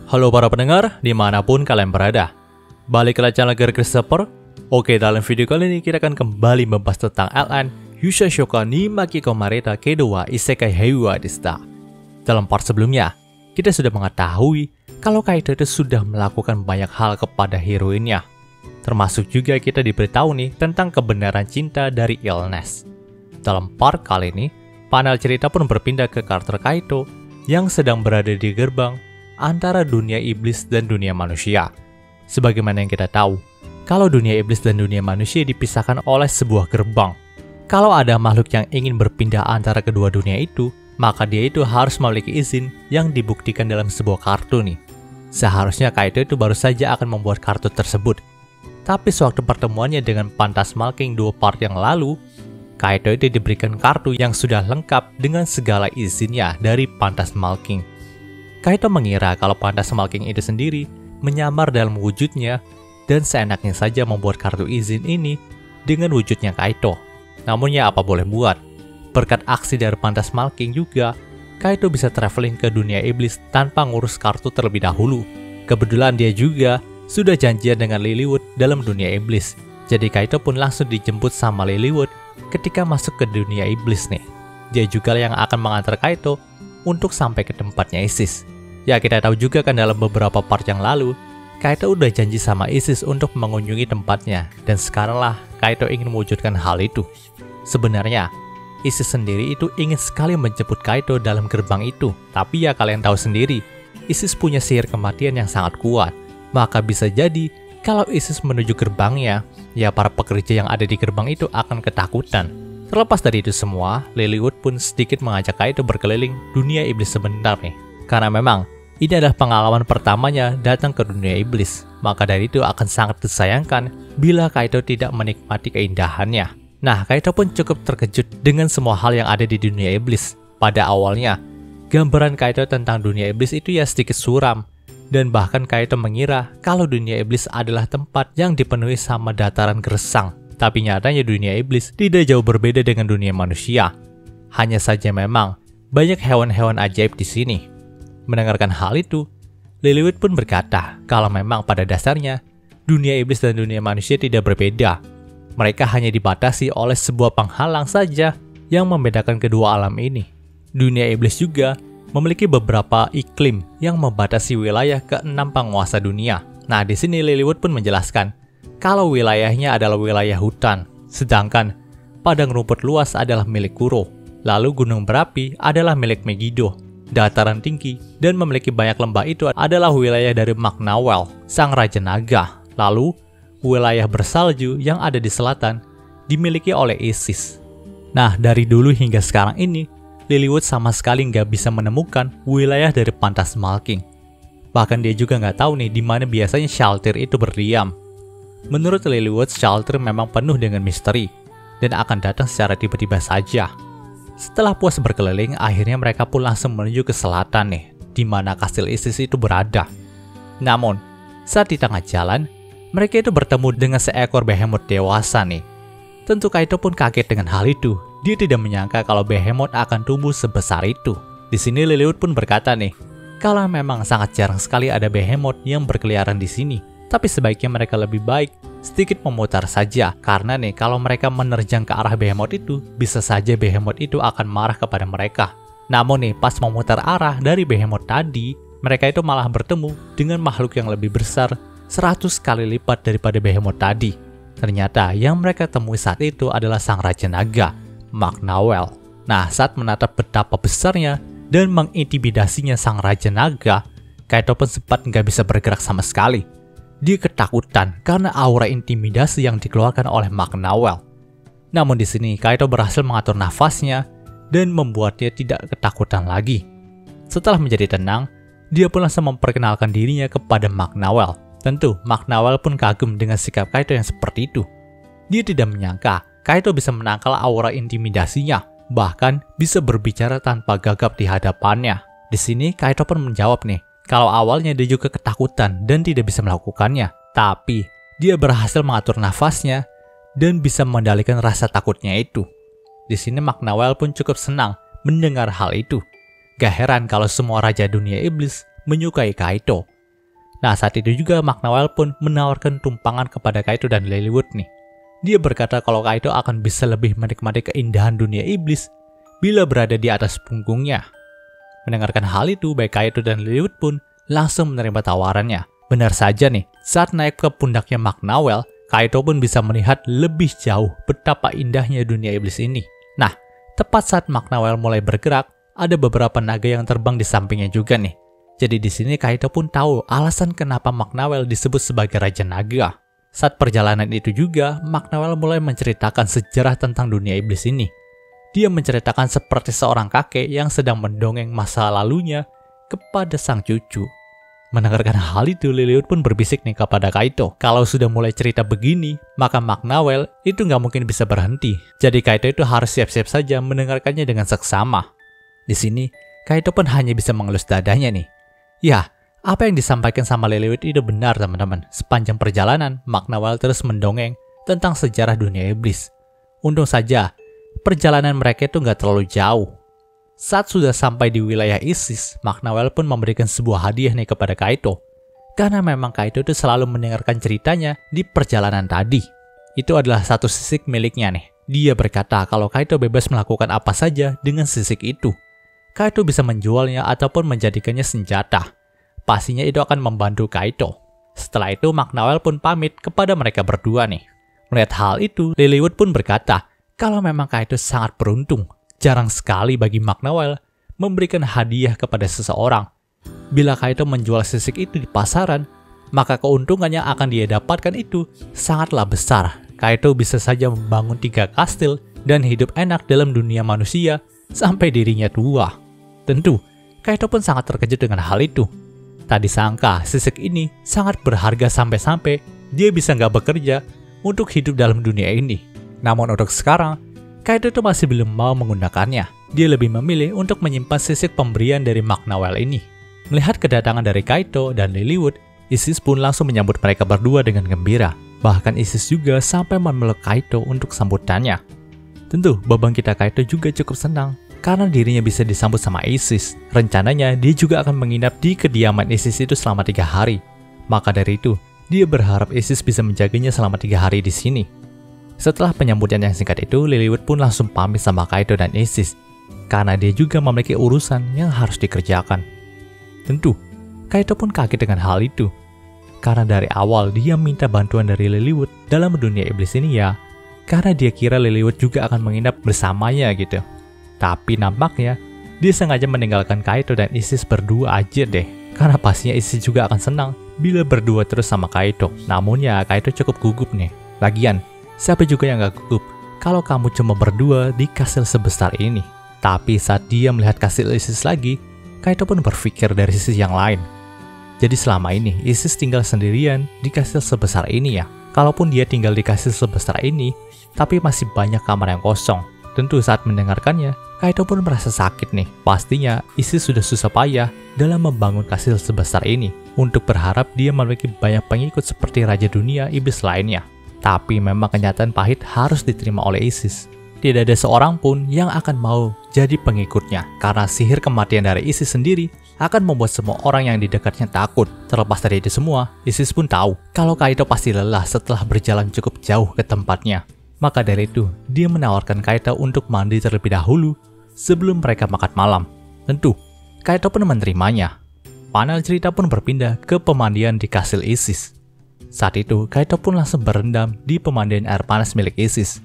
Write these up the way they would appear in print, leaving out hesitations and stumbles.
Halo para pendengar, dimanapun kalian berada. Balik ke channel Gear Christopher. Oke, dalam video kali ini kita akan kembali membahas tentang LN Yusha Shoka ni Makikomareta kedua Isekai Heiwa Desta. Dalam part sebelumnya, kita sudah mengetahui kalau Kaito itu sudah melakukan banyak hal kepada heroinnya. Termasuk juga kita diberitahu nih tentang kebenaran cinta dari illness. Dalam part kali ini, panel cerita pun berpindah ke karakter Kaito yang sedang berada di gerbang antara dunia iblis dan dunia manusia. Sebagaimana yang kita tahu, kalau dunia iblis dan dunia manusia dipisahkan oleh sebuah gerbang. Kalau ada makhluk yang ingin berpindah antara kedua dunia itu, maka dia itu harus memiliki izin yang dibuktikan dalam sebuah kartu nih. Seharusnya Kaito itu baru saja akan membuat kartu tersebut. Tapi sewaktu pertemuannya dengan Phantasmal King 2 part yang lalu, Kaito itu diberikan kartu yang sudah lengkap dengan segala izinnya dari Phantasmal King. Kaito mengira kalau Phantasmal King itu sendiri menyamar dalam wujudnya dan seenaknya saja membuat kartu izin ini dengan wujudnya Kaito. Namun ya apa boleh buat, berkat aksi dari Phantasmal King juga, Kaito bisa traveling ke dunia iblis tanpa ngurus kartu terlebih dahulu. Kebetulan dia juga sudah janjian dengan Lilywood dalam dunia iblis. Jadi Kaito pun langsung dijemput sama Lilywood ketika masuk ke dunia iblis nih. Dia juga yang akan mengantar Kaito untuk sampai ke tempatnya Isis. Ya kita tahu juga kan dalam beberapa part yang lalu, Kaito udah janji sama Isis untuk mengunjungi tempatnya. Dan sekaranglah Kaito ingin mewujudkan hal itu. Sebenarnya, Isis sendiri itu ingin sekali menjemput Kaito dalam gerbang itu. Tapi ya kalian tahu sendiri, Isis punya sihir kematian yang sangat kuat. Maka bisa jadi, kalau Isis menuju gerbangnya, ya para pekerja yang ada di gerbang itu akan ketakutan. Terlepas dari itu semua, Lilywood pun sedikit mengajak Kaito berkeliling dunia iblis sebentar nih. Karena memang, ini adalah pengalaman pertamanya datang ke dunia iblis. Maka dari itu akan sangat disayangkan bila Kaito tidak menikmati keindahannya. Nah, Kaito pun cukup terkejut dengan semua hal yang ada di dunia iblis. Pada awalnya, gambaran Kaito tentang dunia iblis itu ya sedikit suram. Dan bahkan Kaito mengira kalau dunia iblis adalah tempat yang dipenuhi sama dataran gersang. Tapi nyatanya dunia iblis tidak jauh berbeda dengan dunia manusia. Hanya saja memang banyak hewan-hewan ajaib di sini. Mendengarkan hal itu, Lilywood pun berkata kalau memang pada dasarnya dunia iblis dan dunia manusia tidak berbeda. Mereka hanya dibatasi oleh sebuah penghalang saja yang membedakan kedua alam ini. Dunia iblis juga memiliki beberapa iklim yang membatasi wilayah ke-6 penguasa dunia. Nah, di sini Lilywood pun menjelaskan kalau wilayahnya adalah wilayah hutan, sedangkan padang rumput luas adalah milik Kuro, lalu gunung berapi adalah milik Megiddo. Dataran tinggi dan memiliki banyak lembah itu adalah wilayah dari Maknawel, sang raja naga. Lalu, wilayah bersalju yang ada di selatan dimiliki oleh Isis. Nah, dari dulu hingga sekarang ini, Lilywood sama sekali nggak bisa menemukan wilayah dari Phantasmal King. Bahkan dia juga nggak tahu nih di mana biasanya Shaltir itu berdiam. Menurut Lilywood, Shaltir memang penuh dengan misteri dan akan datang secara tiba-tiba saja. Setelah puas berkeliling, akhirnya mereka pun langsung menuju ke selatan nih, di mana kastil Isis itu berada. Namun, saat di tengah jalan, mereka itu bertemu dengan seekor behemoth dewasa nih. Tentu Kaito pun kaget dengan hal itu. Dia tidak menyangka kalau behemoth akan tumbuh sebesar itu. Di sini Lilywood pun berkata nih, kalau memang sangat jarang sekali ada behemoth yang berkeliaran di sini. Tapi sebaiknya mereka lebih baik sedikit memutar saja. Karena nih kalau mereka menerjang ke arah behemoth itu, bisa saja behemoth itu akan marah kepada mereka. Namun nih pas memutar arah dari behemoth tadi, mereka itu malah bertemu dengan makhluk yang lebih besar 100 kali lipat daripada behemoth tadi. Ternyata yang mereka temui saat itu adalah sang raja naga, Maknawel. Nah, saat menatap betapa besarnya dan mengintimidasinya sang raja naga, Kaito pun sempat nggak bisa bergerak sama sekali. Dia ketakutan karena aura intimidasi yang dikeluarkan oleh Maknawel. Namun di sini Kaito berhasil mengatur nafasnya dan membuatnya tidak ketakutan lagi. Setelah menjadi tenang, dia pun langsung memperkenalkan dirinya kepada Maknawel. Tentu, Maknawel pun kagum dengan sikap Kaito yang seperti itu. Dia tidak menyangka Kaito bisa menangkal aura intimidasinya, bahkan bisa berbicara tanpa gagap di hadapannya. Di sini Kaito pun menjawab nih, kalau awalnya dia juga ketakutan dan tidak bisa melakukannya. Tapi, dia berhasil mengatur nafasnya dan bisa mengendalikan rasa takutnya itu. Di sini Maknawel pun cukup senang mendengar hal itu. Gak heran kalau semua raja dunia iblis menyukai Kaito. Nah, saat itu juga McNawel pun menawarkan tumpangan kepada Kaito dan Lilywood nih. Dia berkata kalau Kaito akan bisa lebih menikmati keindahan dunia iblis bila berada di atas punggungnya. Mendengarkan hal itu, baik Kaito dan Lilywood pun langsung menerima tawarannya. Benar saja nih, saat naik ke pundaknya McNawel, Kaito pun bisa melihat lebih jauh betapa indahnya dunia iblis ini. Nah, tepat saat McNawel mulai bergerak, ada beberapa naga yang terbang di sampingnya juga nih. Jadi di sini Kaito pun tahu alasan kenapa McNawel disebut sebagai Raja Naga. Saat perjalanan itu juga, McNawel mulai menceritakan sejarah tentang dunia iblis ini. Dia menceritakan seperti seorang kakek yang sedang mendongeng masa lalunya kepada sang cucu. Mendengarkan hal itu, Lilywood pun berbisik nih kepada Kaito. Kalau sudah mulai cerita begini, maka McNawel itu nggak mungkin bisa berhenti. Jadi Kaito itu harus siap-siap saja mendengarkannya dengan seksama. Di sini, Kaito pun hanya bisa mengelus dadanya nih. Ya, apa yang disampaikan sama Lilywood itu benar teman-teman. Sepanjang perjalanan, McNawel terus mendongeng tentang sejarah dunia iblis. Untung saja, perjalanan mereka itu nggak terlalu jauh. Saat sudah sampai di wilayah ISIS, McNawel pun memberikan sebuah hadiah nih kepada Kaito. Karena memang Kaito itu selalu mendengarkan ceritanya di perjalanan tadi. Itu adalah satu sisik miliknya nih. Dia berkata kalau Kaito bebas melakukan apa saja dengan sisik itu. Kaito bisa menjualnya ataupun menjadikannya senjata. Pastinya itu akan membantu Kaito. Setelah itu McNawel pun pamit kepada mereka berdua nih. Melihat hal itu, Lilywood pun berkata kalau memang Kaito sangat beruntung. Jarang sekali bagi McNawel memberikan hadiah kepada seseorang. Bila Kaito menjual sisik itu di pasaran, maka keuntungan yang akan dia dapatkan itu sangatlah besar. Kaito bisa saja membangun 3 kastil dan hidup enak dalam dunia manusia sampai dirinya tua. Tentu, Kaito pun sangat terkejut dengan hal itu. Tak disangka sisik ini sangat berharga sampai-sampai dia bisa nggak bekerja untuk hidup dalam dunia ini. Namun untuk sekarang, Kaito itu masih belum mau menggunakannya. Dia lebih memilih untuk menyimpan sisik pemberian dari McNawel ini. Melihat kedatangan dari Kaito dan Lilywood, Isis pun langsung menyambut mereka berdua dengan gembira. Bahkan Isis juga sampai memeluk Kaito untuk sambutannya. Tentu, babang kita Kaito juga cukup senang karena dirinya bisa disambut sama Isis. Rencananya, dia juga akan menginap di kediaman Isis itu selama 3 hari. Maka dari itu, dia berharap Isis bisa menjaganya selama 3 hari di sini. Setelah penyambutan yang singkat itu, Lilywood pun langsung pamit sama Kaito dan Isis, karena dia juga memiliki urusan yang harus dikerjakan. Tentu, Kaito pun kaget dengan hal itu, karena dari awal dia minta bantuan dari Lilywood dalam dunia iblis ini ya, karena dia kira Lilywood juga akan menginap bersamanya gitu. Tapi nampaknya, dia sengaja meninggalkan Kaito dan Isis berdua aja deh, karena pastinya Isis juga akan senang bila berdua terus sama Kaito. Namun ya, Kaito cukup gugup nih. Lagian, siapa juga yang gak gugup kalau kamu cuma berdua di kastil sebesar ini? Tapi saat dia melihat kastil Isis lagi, Kaito pun berpikir dari sisi yang lain. Jadi selama ini Isis tinggal sendirian di kastil sebesar ini ya. Kalaupun dia tinggal di kastil sebesar ini, tapi masih banyak kamar yang kosong. Tentu saat mendengarkannya, Kaito pun merasa sakit nih. Pastinya Isis sudah susah payah dalam membangun kastil sebesar ini untuk berharap dia memiliki banyak pengikut seperti Raja Dunia Iblis lainnya. Tapi memang kenyataan pahit harus diterima oleh Isis. Tidak ada seorang pun yang akan mau jadi pengikutnya, karena sihir kematian dari Isis sendiri akan membuat semua orang yang di dekatnya takut. Terlepas dari itu semua, Isis pun tahu kalau Kaito pasti lelah setelah berjalan cukup jauh ke tempatnya. Maka dari itu, dia menawarkan Kaito untuk mandi terlebih dahulu sebelum mereka makan malam. Tentu, Kaito pun menerimanya. Panel cerita pun berpindah ke pemandian di kastil Isis. Saat itu, Kaito pun langsung berendam di pemandian air panas milik Isis.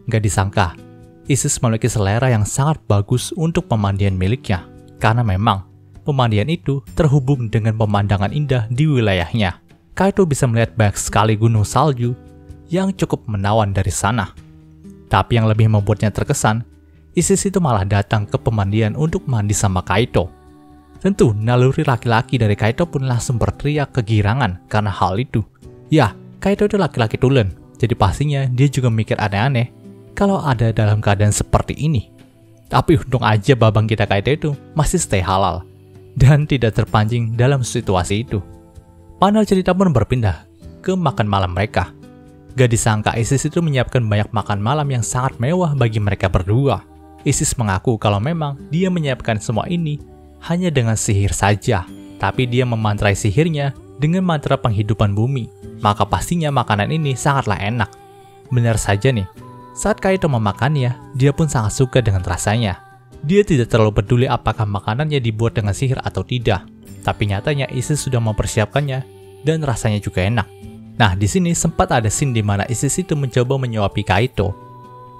Gak disangka, Isis memiliki selera yang sangat bagus untuk pemandian miliknya. Karena memang, pemandian itu terhubung dengan pemandangan indah di wilayahnya. Kaito bisa melihat banyak sekali gunung salju yang cukup menawan dari sana. Tapi yang lebih membuatnya terkesan, Isis itu malah datang ke pemandian untuk mandi sama Kaito. Tentu, naluri laki-laki dari Kaito pun langsung berteriak kegirangan karena hal itu. Ya, Kaito itu laki-laki tulen, jadi pastinya dia juga mikir aneh-aneh kalau ada dalam keadaan seperti ini. Tapi untung aja babang kita Kaito itu masih stay halal dan tidak terpancing dalam situasi itu. Panel cerita pun berpindah ke makan malam mereka. Gak disangka Isis itu menyiapkan banyak makan malam yang sangat mewah bagi mereka berdua. Isis mengaku kalau memang dia menyiapkan semua ini hanya dengan sihir saja, tapi dia memantrai sihirnya dengan mantra penghidupan bumi, maka pastinya makanan ini sangatlah enak. Benar saja nih, saat Kaito memakannya, dia pun sangat suka dengan rasanya. Dia tidak terlalu peduli apakah makanannya dibuat dengan sihir atau tidak, tapi nyatanya Isis sudah mempersiapkannya dan rasanya juga enak. Nah, di sini sempat ada scene di mana Isis itu mencoba menyuapi Kaito,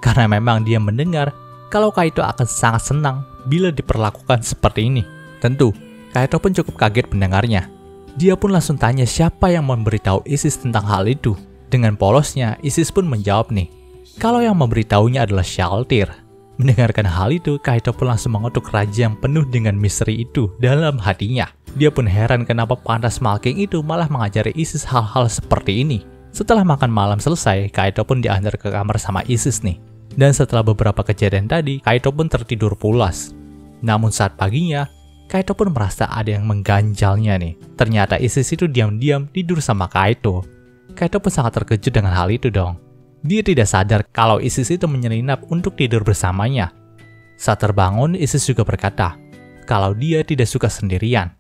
karena memang dia mendengar kalau Kaito akan sangat senang bila diperlakukan seperti ini. Tentu, Kaito pun cukup kaget mendengarnya. Dia pun langsung tanya siapa yang memberitahu Isis tentang hal itu. Dengan polosnya, Isis pun menjawab nih, kalau yang memberitahunya adalah Shaltir. Mendengarkan hal itu, Kaito pun langsung mengutuk raja yang penuh dengan misteri itu dalam hatinya. Dia pun heran kenapa pantas Malking itu malah mengajari Isis hal-hal seperti ini. Setelah makan malam selesai, Kaito pun diantar ke kamar sama Isis nih. Dan setelah beberapa kejadian tadi, Kaito pun tertidur pulas. Namun saat paginya, Kaito pun merasa ada yang mengganjalnya nih. Ternyata Isis itu diam-diam tidur sama Kaito. Kaito pun sangat terkejut dengan hal itu dong. Dia tidak sadar kalau Isis itu menyelinap untuk tidur bersamanya. Saat terbangun, Isis juga berkata kalau dia tidak suka sendirian.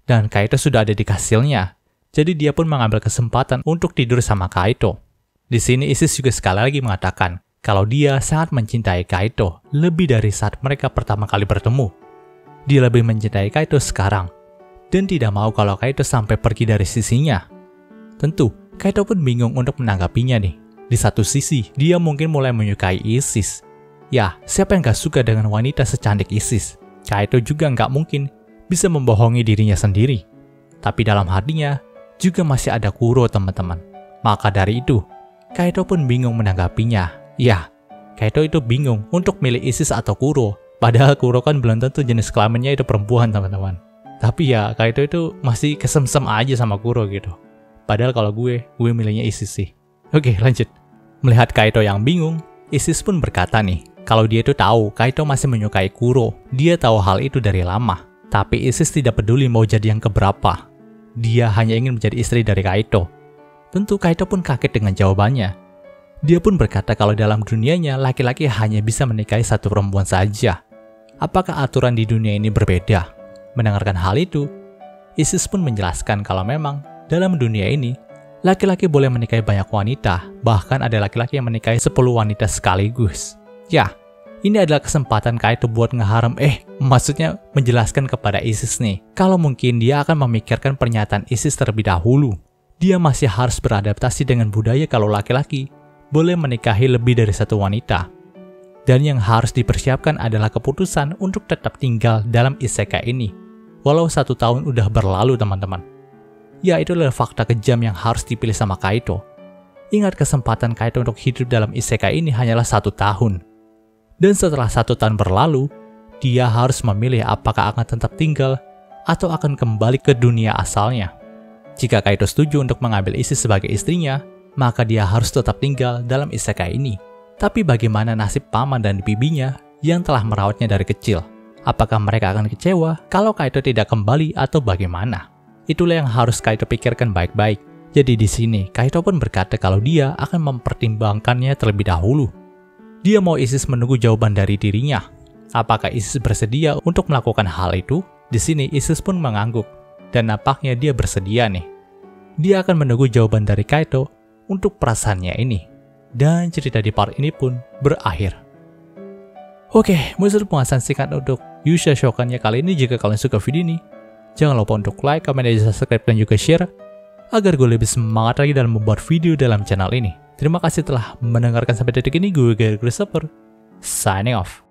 Dan Kaito sudah ada di kastilnya. Jadi dia pun mengambil kesempatan untuk tidur sama Kaito. Di sini Isis juga sekali lagi mengatakan kalau dia sangat mencintai Kaito lebih dari saat mereka pertama kali bertemu. Dia lebih mencintai Kaito sekarang dan tidak mau kalau Kaito sampai pergi dari sisinya. Tentu, Kaito pun bingung untuk menanggapinya nih. Di satu sisi, dia mungkin mulai menyukai Isis. Ya, siapa yang gak suka dengan wanita secantik Isis? Kaito juga gak mungkin bisa membohongi dirinya sendiri. Tapi dalam hatinya, juga masih ada Kuro teman-teman. Maka dari itu, Kaito pun bingung menanggapinya. Ya, Kaito itu bingung untuk milih Isis atau Kuro. Padahal Kuro kan belum tentu jenis kelaminnya itu perempuan teman-teman. Tapi ya Kaito itu masih kesemsem aja sama Kuro gitu. Padahal kalau gue milihnya Isis sih. Oke, lanjut. Melihat Kaito yang bingung, Isis pun berkata nih, kalau dia itu tahu Kaito masih menyukai Kuro. Dia tahu hal itu dari lama. Tapi Isis tidak peduli mau jadi yang keberapa. Dia hanya ingin menjadi istri dari Kaito. Tentu Kaito pun kaget dengan jawabannya. Dia pun berkata kalau dalam dunianya laki-laki hanya bisa menikahi satu perempuan saja. Apakah aturan di dunia ini berbeda? Mendengarkan hal itu, Isis pun menjelaskan kalau memang dalam dunia ini, laki-laki boleh menikahi banyak wanita, bahkan ada laki-laki yang menikahi 10 wanita sekaligus. Ya, ini adalah kesempatan Kaito buat ngeharam, maksudnya menjelaskan kepada Isis nih, kalau mungkin dia akan memikirkan pernyataan Isis terlebih dahulu. Dia masih harus beradaptasi dengan budaya kalau laki-laki boleh menikahi lebih dari satu wanita. Dan yang harus dipersiapkan adalah keputusan untuk tetap tinggal dalam isekai ini. Walau 1 tahun udah berlalu teman-teman. Ya, itu adalah fakta kejam yang harus dipilih sama Kaito. Ingat, kesempatan Kaito untuk hidup dalam isekai ini hanyalah 1 tahun. Dan setelah 1 tahun berlalu, dia harus memilih apakah akan tetap tinggal atau akan kembali ke dunia asalnya. Jika Kaito setuju untuk mengambil Isis sebagai istrinya, maka dia harus tetap tinggal dalam isekai ini. Tapi bagaimana nasib paman dan bibinya yang telah merawatnya dari kecil? Apakah mereka akan kecewa kalau Kaito tidak kembali atau bagaimana? Itulah yang harus Kaito pikirkan baik-baik. Jadi di sini Kaito pun berkata kalau dia akan mempertimbangkannya terlebih dahulu. Dia mau Isis menunggu jawaban dari dirinya. Apakah Isis bersedia untuk melakukan hal itu? Di sini Isis pun mengangguk dan nampaknya dia bersedia nih. Dia akan menunggu jawaban dari Kaito untuk perasaannya ini. Dan cerita di part ini pun berakhir. Oke, muncul pembahasan singkat untuk Yusha Shokan-nya kali ini. Jika kalian suka video ini, jangan lupa untuk like, comment, dan subscribe, dan juga share agar gue lebih semangat lagi dalam membuat video dalam channel ini. Terima kasih telah mendengarkan sampai detik ini. Gue Gary Christopher, signing off.